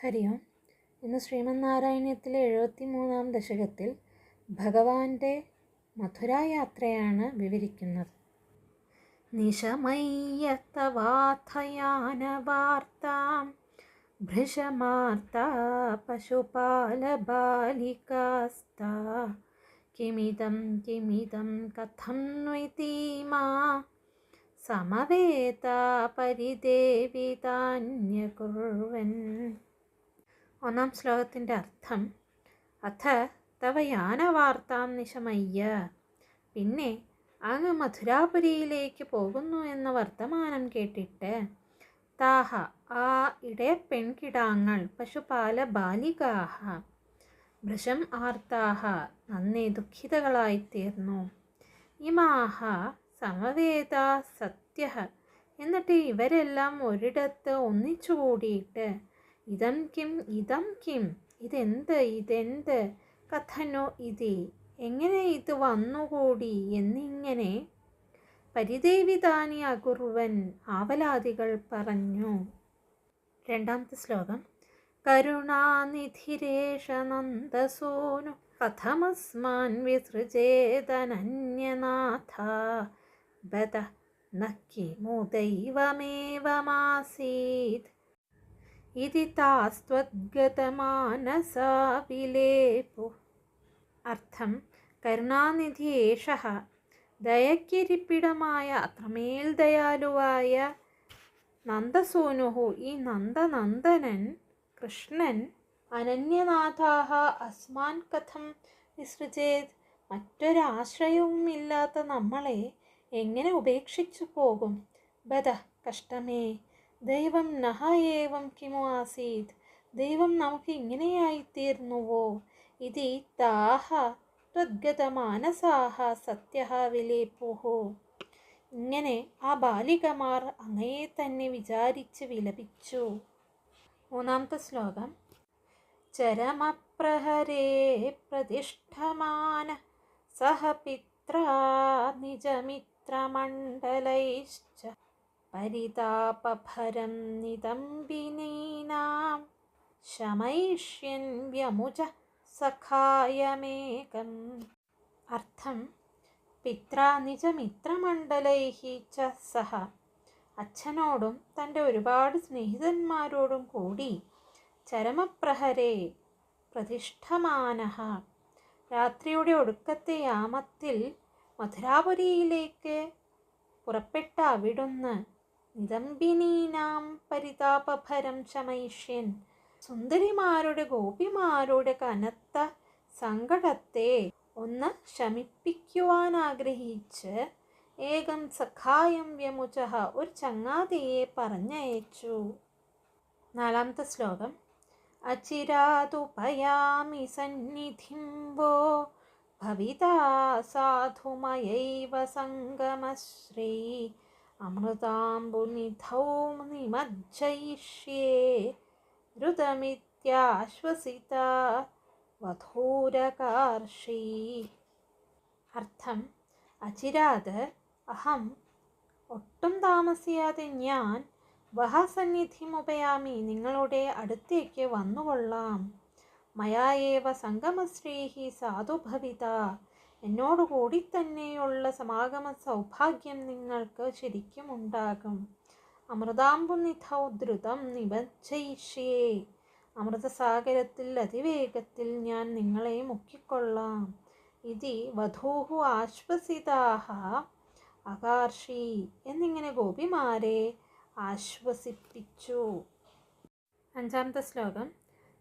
ഹരി ഓം. ഇന്ന് ശ്രീമന്നാരായണീയത്തിലെ 73-ാം ദശകത്തിൽ ഭഗവാന്റെ മഥുരായാത്രയാണ് വിവരിക്കുന്നത്. നിശമയ്യത്തവാഥയാനവാർത്താം ഭൃശമാർത്താ പശുപാലബാലികാസ്താ കിമിതം കഥം ന്വിതീമാ സമവേതാ പരിദേവിതാന്യകുർവൻ. ഒന്നാം ശ്ലോകത്തിൻ്റെ അർത്ഥം: അഥ തവ യാനവാർത്താം നിശമയ്യ, പിന്നെ അങ്ങ് മഥുരാപുരിയിലേക്ക് പോകുന്നു എന്ന വർത്തമാനം കേട്ടിട്ട്, താഹ ആ ഇടയപ്പെൺകിടാങ്ങൾ, പശുപാല ബാലികാഹ ഭൃശം ആർത്താഹ നന്നേ ദുഃഖിതകളായിത്തീർന്നു, ഇമാഹ സമവേതാ സത്യഃ എന്നിട്ട് ഇവരെല്ലാം ഒരിടത്ത് ഒന്നിച്ചുകൂടിയിട്ട്, ഇതം കിം ഇതെന്ത് കഥനോ ഇതി എങ്ങനെ ഇത് വന്നുകൂടി എന്നിങ്ങനെ പരിദേവിതാനി അകുർവൻ ആവലാദികൾ പറഞ്ഞു. രണ്ടാമത്തെ ശ്ലോകം: കരുണാനിധിരേഷ നന്ദസൂനു കഥമസ്മാൻ വിസൃജേതനന്യനാഥ ബത നക്കിമു ദൈവമേവമാസീത് ഇതി താസ്ത്വദ്ഗതമാനസാ വിലേപു. അർത്ഥം: കരുണാനിധി ഏഷഃ, ദയക്കിരിപ്പിടമായ അത്രമേൽ ദയാലുവായ നന്ദസൂനുഹു ഈ നന്ദനന്ദനൻ കൃഷ്ണൻ, അനന്യനാഥാഹ അസ്മാൻ കഥം വിസൃജേത് മറ്റൊരാശ്രയവും ഇല്ലാത്ത നമ്മളെ എങ്ങനെ ഉപേക്ഷിച്ചു പോകും. ബദ കഷ്ടമേ, ദൈവം നഹ ഏവം കിമു ആസീത് ദൈവം നമുക്ക് ഇങ്ങനെയായിത്തീർന്നുവോ. ഇതി താഹ ത്വദ്ഗതമാനസാഹ സത്യഃ വിലേപുഹു. ഇങ്ങനെ ആ ബാലികമാർ അങ്ങയെ തന്നെ വിചാരിച്ച് വിലപിച്ചു. മൂന്നാമത്തെ ശ്ലോകം: ചരമപ്രഹരേ പ്രതിഷ്ഠമാന സഹ പിത്രാ നിജമിത്രമണ്ഡലൈശ്ച പരിതാപഭരം നിതംബിനീനാം ശമയിഷ്യൻ വ്യമുച സഖായമേകം. അർത്ഥം: പിത്രാ നിജമിത്രമണ്ഡലൈഹി ച സഹ, അച്ഛനോടും തൻ്റെ ഒരുപാട് സ്നേഹിതന്മാരോടും കൂടി, ചരമപ്രഹരേ പ്രതിഷ്ഠമാനഃ രാത്രിയുടെ ഒടുക്കത്തെ യാമത്തിൽ മഥുരാപുരിയിലേക്ക് പുറപ്പെട്ട അവിടുന്ന്, നിതംബിനീനാം പരിതാപഭരം ശമയിഷ്യൻ സുന്ദരിമാരുടെ ഗോപിമാരുടെ കനത്ത സങ്കടത്തെ ഒന്ന് ശമിപ്പിക്കുവാൻ ആഗ്രഹിച്ച്, ഏകം സഖായം വ്യമുചഃ ഒരു ചങ്ങാതിയെ പറഞ്ഞയച്ചു. നാലാമത്തെ ശ്ലോകം: അചിരാതുപയാമി സന്നിധിം വോ ഭവിതാ സാധുമയൈവ സംഗമശ്രീ അമൃതാംബുനിധൗ നിമജ്ജയിഷ്യേ രുതമിത്യാശ്വസിത വധൂരകാർഷി. അർത്ഥം: അചിരാത് അഹം ഒട്ടും താമസിയാതെ ഞാൻ വഹസന്നിധിമുപയാമി നിങ്ങളുടെ അടുത്തേക്ക് വന്നുകൊള്ളാം. മയായേവ സംഗമശ്രീഹി സാധുഭവിത എന്നോടുകൂടി തന്നെയുള്ള സമാഗമ സൗഭാഗ്യം നിങ്ങൾക്ക് ശരിക്കും ഉണ്ടാകും. അമൃതാംബുനിധൗ ദ്രുതം നിമജ്ജയിഷ്യേ അമൃതസാഗരത്തിൽ അതിവേഗത്തിൽ ഞാൻ നിങ്ങളെ മുക്കിക്കൊള്ളാം. ഇതി വധൂഹു ആശ്വസിതാഹ അകാർഷി എന്നിങ്ങനെ ഗോപിമാരെ ആശ്വസിപ്പിച്ചു. അഞ്ചാമത്തെ ശ്ലോകം: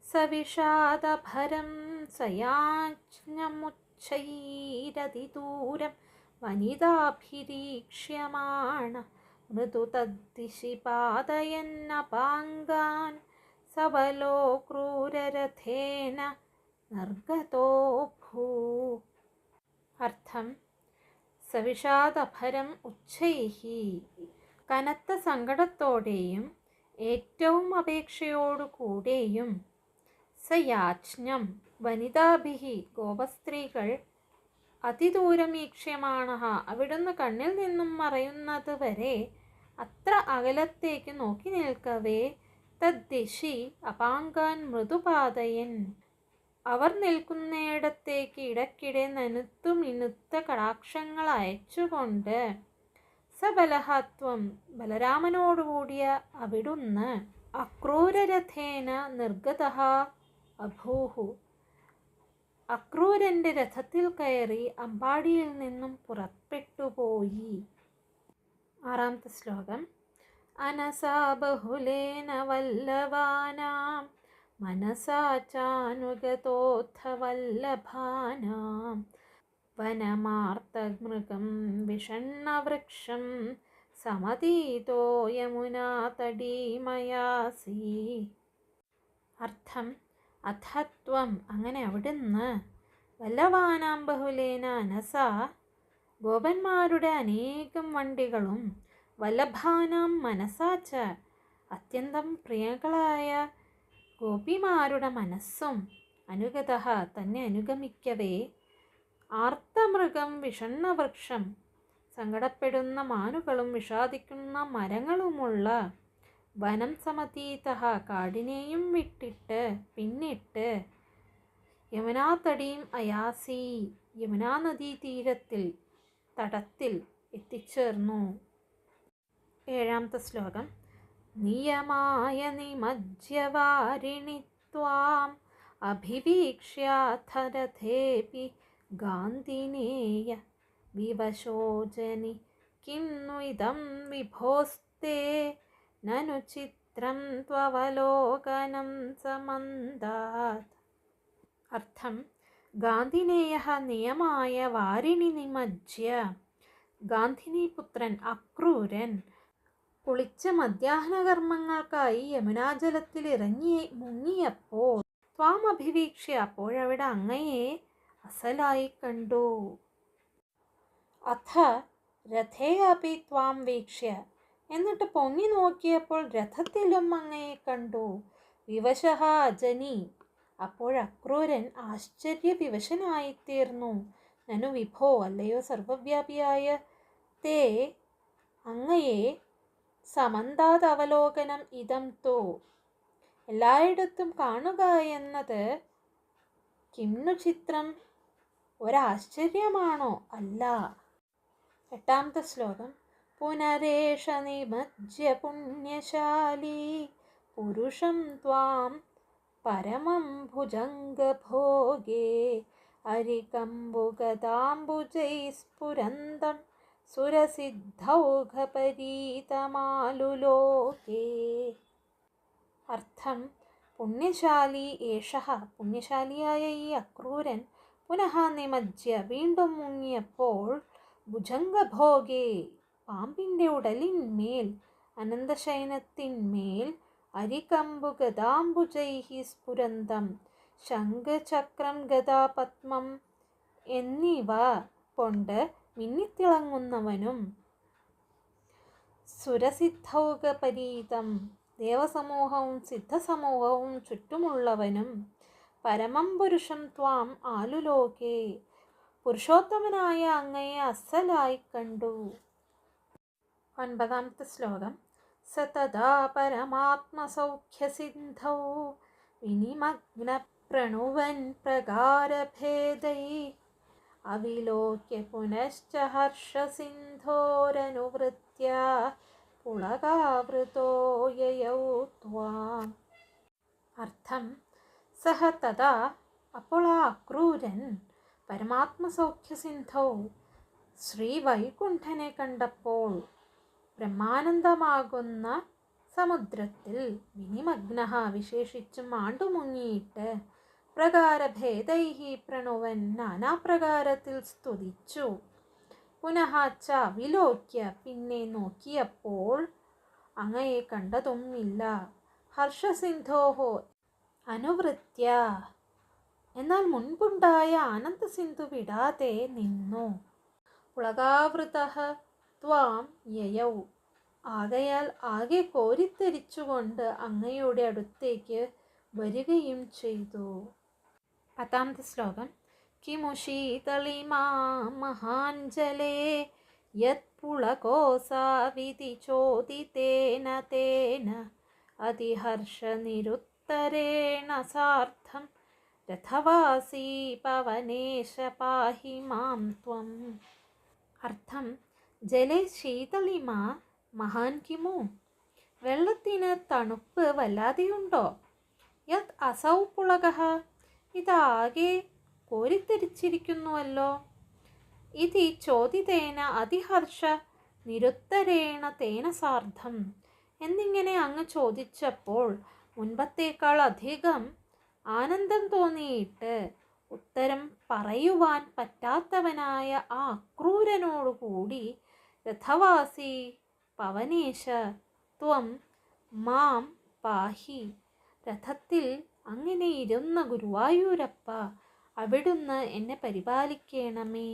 സവിഷാദഭരം സയാജ്ഞമുച്ഛൈരതിദൂരം വനിതാഭിരീക്ഷ്യമാണ മൃദു തദ്ദിശി പാതയന്നപാംഗാൻ സബലോ ക്രൂരരഥേന നിർഗതോഭൂ. അർത്ഥം: സവിഷാദഭരം ഉച്ഛൈഹി കനത്ത സങ്കടത്തോടെയും ഏറ്റവും അപേക്ഷയോടുകൂടെയും, സയാജ്ഞം വനിതാഭിഹി ഗോപസ്ത്രീകൾ, അതിദൂരം ഈക്ഷ്യമാണഃ അവിടുന്ന് കണ്ണിൽ നിന്നും മറയുന്നത് വരെ അത്ര അകലത്തേക്ക് നോക്കി നിൽക്കവേ, തദ്ദിശി അപാങ്കാൻ മൃദുപാതയൻ, അവർ നിൽക്കുന്നിടത്തേക്ക് ഇടയ്ക്കിടെ നനുത്തു മിനുത്ത കടാക്ഷങ്ങൾ അയച്ചുകൊണ്ട് സബലഹത്വം ബലരാമനോടുകൂടിയ അവിടുന്ന് അക്രൂരരഥേന നിർഗതഃ അഭൂഹു, അക്രൂരൻ്റെ രഥത്തിൽ കയറി അമ്പാടിയിൽ നിന്നും പുറപ്പെട്ടുപോയി. 6ാമത്തെ ശ്ലോകം. അനസാ ബഹുലേന വല്ലവാനാം മനസാ ചാനുഗതോത്ഥ വല്ലഭാനാം വനമാർത്തമൃഗം വിഷണ്ണവൃക്ഷം സമതീതോ യമുനാ തടീമയാസി. അർത്ഥം: അഥത്വം, അങ്ങനെ അവിടുന്ന്, വല്ലവാനാം ബഹുലേന അനസ, ഗോപന്മാരുടെ അനേകം വണ്ടികളും, വല്ലഭാനാം മനസാച്ച, അത്യന്തം പ്രിയകളായ ഗോപിമാരുടെ മനസ്സും, അനുഗതഃ തന്നെ അനുഗമിക്കവേ, ആർത്തമൃഗം വിഷണ്ണവൃക്ഷം, സങ്കടപ്പെടുന്ന മാനുകളും വിഷാദിക്കുന്ന മരങ്ങളുമുള്ള, വനം സമതീതഃ, കാടിനെയും വിട്ടിട്ട് പിന്നിട്ട്, യമുനാതടീം അയാസി, യമുനാ നദീതീരത്തിൽ തടത്തിൽ എത്തിച്ചേർന്നു. 7ാമത്തെ ശ്ലോകം. നിയമായ നിമജ്യവാരിണി ത്വാം അഭിവീക്ഷ്യാഥ രഥേപി ഗാന്ധിനേയ വിവശോജനി കിം नु ഇദം വിഭോസ്തേ നനു ചിത്രം ത്വവലോകനം സമന്താത്. അർത്ഥം: ഗാന്ധിനേയ നിയമായ വാരിണി നിമജ്യ, ഗാന്ധിനി പുത്രൻ അക്രൂരൻ കുളിച്ച മധ്യാഹ്നകർമ്മങ്ങൾക്കായി യമുനാജലത്തിൽ ഇറങ്ങി മുങ്ങിയപ്പോൾ, ത്വാം അഭിവീക്ഷ്യ, അപ്പോഴവിടെ അങ്ങയെ അസലായി കണ്ടു. അഥ രഥേ അപി ത്വാം വീക്ഷ്യ, എന്നിട്ട് പൊങ്ങി നോക്കിയപ്പോൾ രഥത്തിലും അങ്ങയെ കണ്ടു. വിവശഃ അജനി, അപ്പോഴക്രൂരൻ ആശ്ചര്യവിവശനായിത്തീർന്നു. നനു വിഭോ, അല്ലയോ സർവവ്യാപിയായ തേ, അങ്ങയെ, സമന്താത് അവലോകനം ഇതം തോ, എല്ലായിടത്തും കാണുക എന്നത്, കിംനു ചിത്രം, ഒരാശ്ചര്യമാണോ? അല്ല. 8ാമത്തെ ശ്ലോകം. പുനരേഷ നിമജ്യ പുണ്യശാലി പുരുഷം ത്വാം പരമം ഭുജംഗഭോഗേ അരികംബുഗദാംബുജൈ സ്ഫുരന്തം സുരസിദ്ധൗഘപരീതമാലുലോകേ. അർത്ഥം: പുണ്യശാലി ഏഷഃ, പുണ്യശാലിയായ ഈ അക്രൂരൻ, പുനഃ നിമജ്യ, വീണ്ടും മുങ്ങിയപ്പോൾ, ഭുജംഗഭോഗേ, പാമ്പിൻ്റെ ഉടലിന്മേൽ, അനന്തശയനത്തിന്മേൽ, അരികംബുഗദാംബുജൈഹി സ്ഫുരന്തം, ശംഖചക്രം ഗദാ പത്മം എന്നിവ കൊണ്ട് മിന്നിത്തിളങ്ങുന്നവനും, സുരസിദ്ധൗഘപരീതം, ദേവസമൂഹവും സിദ്ധസമൂഹവും ചുറ്റുമുള്ളവനും, പരമം പുരുഷം ത്വാം ആലുലോകേ, പുരുഷോത്തമനായ അങ്ങയെ അസലായി കണ്ടു. 9ാമത്തെ ശ്ലോകം. സ തദാ പരമാത്മസൗഖ്യസിന്ധൗ വിനിമഗ്ന പ്രണുവൻ പ്രകാരഭേദൈ അവിലോക്യ പുനശ്ച ഹർഷസിന്ധോരനുവൃത്യ പുളകാവൃതോ യയൗ ത്വാം. അർത്ഥം: സഹ തഥാ, അപ്പോൾ ആ അക്രൂരൻ, പരമാത്മസൗഖ്യസിന്ധൗ, ശ്രീവൈകുണ്ഠനെ കണ്ടപ്പോൾ, ബ്രഹ്മാനന്ദമാകുന്ന സമുദ്രത്തിൽ, വിനിമഗ്നഃ, വിശേഷിച്ചും ആണ്ടുമുങ്ങിയിട്ട്, പ്രകാരഭേദൈഹി പ്രണുവൻ, നാനാപ്രകാരത്തിൽ സ്തുതിച്ചു, പുനഃ ച വിലോക്യ, പിന്നെ നോക്കിയപ്പോൾ, അങ്ങയെ കണ്ടതും ഇല്ല, ഹർഷസിന്ധോഹോ, അനുവൃത്യ, എന്നാൽ മുൻപുണ്ടായ ആനന്ദസിന്ധു വിടാതെ നിന്നു, പുളകാവൃതഃ ത്വാം യയൗ, ആകയാൽ ആകെ കോരിത്തരിച്ചുകൊണ്ട് അങ്ങയുടെ അടുത്തേക്ക് വരികയും ചെയ്തു. 10ാമത്തെ ശ്ലോകം. കിമു ശീതളിമാ മഹാഞ്ജലേ യത് പുളകോസാവിതി ചോദിതേന തേന അതിഹർഷനിരുത്തരേണ സാർദ്ധം രഥവാസീ പവനേശ പാഹി മാം ത്വം. അർത്ഥം: ജലേ ശീതളിമ മഹാൻ കിമു? വെള്ളത്തിന് തണുപ്പ് വല്ലാതെയുണ്ടോ? യത് അസൗ പുളകഃ, ഇതാകെ കോരിത്തരിച്ചിരിക്കുന്നുവല്ലോ. ഇതി ചോദിതേന അതിഹർഷ നിരുത്തരേണ തേന സാർദ്ധം, എന്നിങ്ങനെ അങ്ങ് ചോദിച്ചപ്പോൾ മുൻപത്തേക്കാൾ അധികം ആനന്ദം തോന്നിയിട്ട് ഉത്തരം പറയുവാൻ പറ്റാത്തവനായ ആ അക്രൂരനോടുകൂടി രഥവാസി പവനേശ ത്വം മാം പാഹി, രഥത്തിൽ അങ്ങനെ ഇരുന്ന ഗുരുവായൂരപ്പ, അവിടുന്ന് എന്നെ പരിപാലിക്കണമേ.